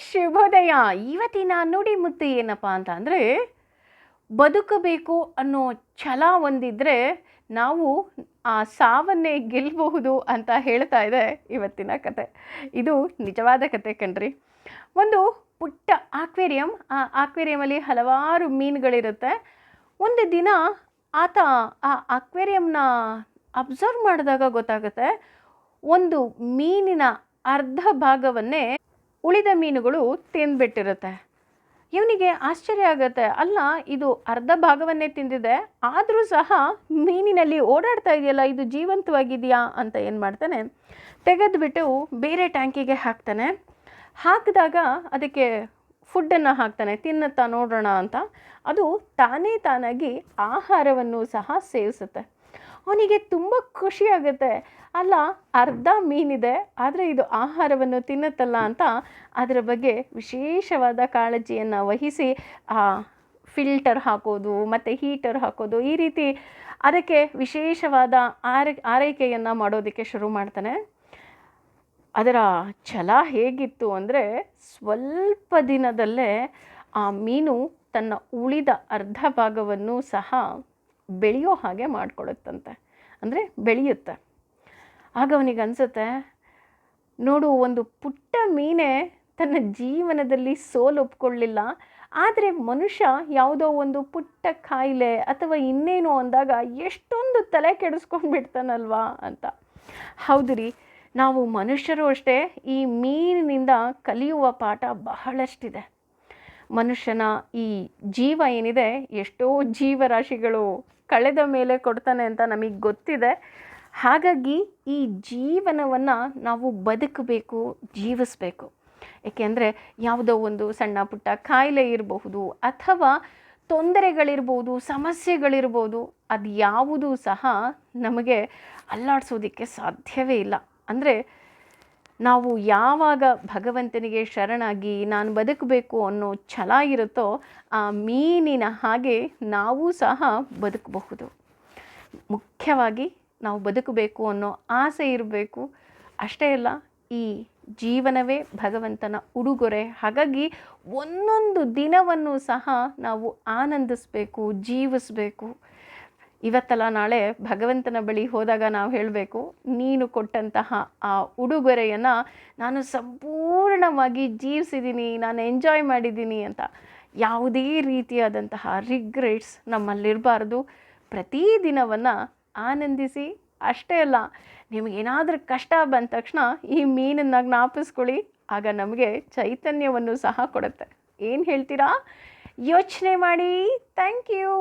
ಶುಭೋದಯ. ಇವತ್ತಿನ ನುಡಿಮುತ್ತು ಏನಪ್ಪ ಅಂತ ಅಂದರೆ, ಬದುಕಬೇಕು ಅನ್ನೋ ಛಲ ಒಂದಿದ್ರೆ ನಾವು ಆ ಸಾವನ್ನೇ ಗೆಲ್ಲಬಹುದು ಅಂತ ಹೇಳ್ತಾ ಇದೆ ಇವತ್ತಿನ ಕತೆ. ಇದು ನಿಜವಾದ ಕತೆ ಕಣ್ರಿ. ಒಂದು ಪುಟ್ಟ ಆಕ್ವೇರಿಯಂ, ಆ ಆಕ್ವೇರಿಯಮಲ್ಲಿ ಹಲವಾರು ಮೀನುಗಳಿರುತ್ತೆ. ಒಂದು ದಿನ ಆತ ಆ ಆಕ್ವೇರಿಯಂನ ಅಬ್ಸರ್ವ್ ಮಾಡಿದಾಗ ಗೊತ್ತಾಗುತ್ತೆ, ಒಂದು ಮೀನಿನ ಅರ್ಧ ಭಾಗವನ್ನೇ ಉಳಿದ ಮೀನುಗಳು ತಿಂದ್ಬಿಟ್ಟಿರುತ್ತೆ. ಇವನಿಗೆ ಆಶ್ಚರ್ಯ ಆಗುತ್ತೆ, ಅಲ್ಲ ಇದು ಅರ್ಧ ಭಾಗವನ್ನೇ ತಿಂದಿದೆ, ಆದರೂ ಸಹ ಮೀನಿನಲ್ಲಿ ಓಡಾಡ್ತಾ ಇದೆಯಲ್ಲ, ಇದು ಜೀವಂತವಾಗಿದೆಯಾ ಅಂತ ಏನು ಮಾಡ್ತಾನೆ, ತೆಗೆದುಬಿಟ್ಟು ಬೇರೆ ಟ್ಯಾಂಕಿಗೆ ಹಾಕ್ತಾನೆ. ಹಾಕಿದಾಗ ಅದಕ್ಕೆ ಫುಡ್ಡನ್ನು ಹಾಕ್ತಾನೆ, ತಿನ್ನುತ್ತಾ ನೋಡೋಣ ಅಂತ. ಅದು ತಾನಾಗಿ ಆಹಾರವನ್ನು ಸಹ ಸೇವಿಸುತ್ತೆ. ಅವನಿಗೆ ತುಂಬ ಖುಷಿಯಾಗುತ್ತೆ, ಅಲ್ಲ ಅರ್ಧ ಮೀನಿದೆ ಆದರೆ ಇದು ಆಹಾರವನ್ನು ತಿನ್ನುತ್ತಲ್ಲ ಅಂತ ಅದರ ಬಗ್ಗೆ ವಿಶೇಷವಾದ ಕಾಳಜಿಯನ್ನು ವಹಿಸಿ ಫಿಲ್ಟರ್ ಹಾಕೋದು ಮತ್ತು ಹೀಟರ್ ಹಾಕೋದು, ಈ ರೀತಿ ಅದಕ್ಕೆ ವಿಶೇಷವಾದ ಆರೈಕೆಯನ್ನು ಮಾಡೋದಕ್ಕೆ ಶುರು ಮಾಡ್ತಾನೆ. ಅದರ ಛಲ ಹೇಗಿತ್ತು ಅಂದರೆ, ಸ್ವಲ್ಪ ದಿನದಲ್ಲೇ ಆ ಮೀನು ತನ್ನ ಉಳಿದ ಅರ್ಧ ಭಾಗವನ್ನು ಸಹ ಬೆಳೆಯೋ ಹಾಗೆ ಮಾಡಿಕೊಳ್ಳುತ್ತಂತೆ, ಅಂದರೆ ಬೆಳೆಯುತ್ತೆ. ಆಗ ಅವನಿಗೆ ಅನಿಸುತ್ತೆ, ನೋಡು, ಒಂದು ಪುಟ್ಟ ಮೀನೇ ತನ್ನ ಜೀವನದಲ್ಲಿ ಸೋಲು ಒಪ್ಕೊಳ್ಳಿಲ್ಲ, ಆದರೆ ಮನುಷ್ಯ ಯಾವುದೋ ಒಂದು ಪುಟ್ಟ ಕಾಯಿಲೆ ಅಥವಾ ಇನ್ನೇನು ಅಂದಾಗ ಎಷ್ಟೊಂದು ತಲೆ ಕೆಡಿಸ್ಕೊಂಡು ಬಿಡ್ತಾನಲ್ವಾ ಅಂತ. ಹೌದು ರೀ, ನಾವು ಮನುಷ್ಯರು ಅಷ್ಟೇ ಈ ಮೀನಿನಿಂದ ಕಲಿಯುವ ಪಾಠ ಬಹಳಷ್ಟಿದೆ. ಮನುಷ್ಯನ ಈ ಜೀವ ಏನಿದೆ, ಎಷ್ಟೋ ಜೀವರಾಶಿಗಳು ಕಳೆದ ಮೇಲೆ ಕೊಡ್ತಾನೆ ಅಂತ ನಮಗೆ ಗೊತ್ತಿದೆ. ಹಾಗಾಗಿ ಈ ಜೀವನವನ್ನು ನಾವು ಬದುಕಬೇಕು, ಜೀವಿಸಬೇಕು. ಏಕೆಂದರೆ ಯಾವುದೋ ಒಂದು ಸಣ್ಣ ಪುಟ್ಟ ಕಾಯಿಲೆ ಇರಬಹುದು, ಅಥವಾ ತೊಂದರೆಗಳಿರ್ಬೋದು, ಸಮಸ್ಯೆಗಳಿರ್ಬೋದು, ಅದು ಯಾವುದೂ ಸಹ ನಮಗೆ ಅಲ್ಲಾಡಿಸೋದಕ್ಕೆ ಸಾಧ್ಯವೇ ಇಲ್ಲ. ಅಂದರೆ ನಾವು ಯಾವಾಗ ಭಗವಂತನಿಗೆ ಶರಣಾಗಿ ನಾನು ಬದುಕಬೇಕು ಅನ್ನೋ ಛಲ ಇರುತ್ತೋ, ಆ ಮೀನಿನ ಹಾಗೆ ನಾವು ಸಹ ಬದುಕಬಹುದು. ಮುಖ್ಯವಾಗಿ ನಾವು ಬದುಕಬೇಕು ಅನ್ನೋ ಆಸೆ ಇರಬೇಕು. ಅಷ್ಟೇ ಅಲ್ಲ, ಈ ಜೀವನವೇ ಭಗವಂತನ ಉಡುಗೊರೆ. ಹಾಗಾಗಿ ಒಂದೊಂದು ದಿನವನ್ನು ಸಹ ನಾವು ಆನಂದಿಸಬೇಕು, ಜೀವಿಸಬೇಕು. ಇವತ್ತಲ್ಲ ನಾಳೆ ಭಗವಂತನ ಬಳಿ ಹೋದಾಗ ನಾವು ಹೇಳಬೇಕು, ನೀನು ಕೊಟ್ಟಂತಹ ಆ ಉಡುಗೊರೆಯನ್ನು ನಾನು ಸಂಪೂರ್ಣವಾಗಿ ಜೀವಿಸಿದ್ದೀನಿ, ನಾನು ಎಂಜಾಯ್ ಮಾಡಿದ್ದೀನಿ ಅಂತ. ಯಾವುದೇ ರೀತಿಯಾದಂತಹ ರಿಗ್ರೆಟ್ಸ್ ನಮ್ಮಲ್ಲಿರಬಾರ್ದು. ಪ್ರತಿ ದಿನವನ್ನು ಆನಂದಿಸಿ. ಅಷ್ಟೇ ಅಲ್ಲ, ನಿಮಗೇನಾದರೂ ಕಷ್ಟ ಬಂದ ತಕ್ಷಣ ಈ ಮೀನನ್ನು ಜ್ಞಾಪಿಸ್ಕೊಳ್ಳಿ, ಆಗ ನಮಗೆ ಚೈತನ್ಯವನ್ನು ಸಹ ಕೊಡುತ್ತೆ. ಏನು ಹೇಳ್ತೀರಾ? ಯೋಚನೆ ಮಾಡಿ. Thank you.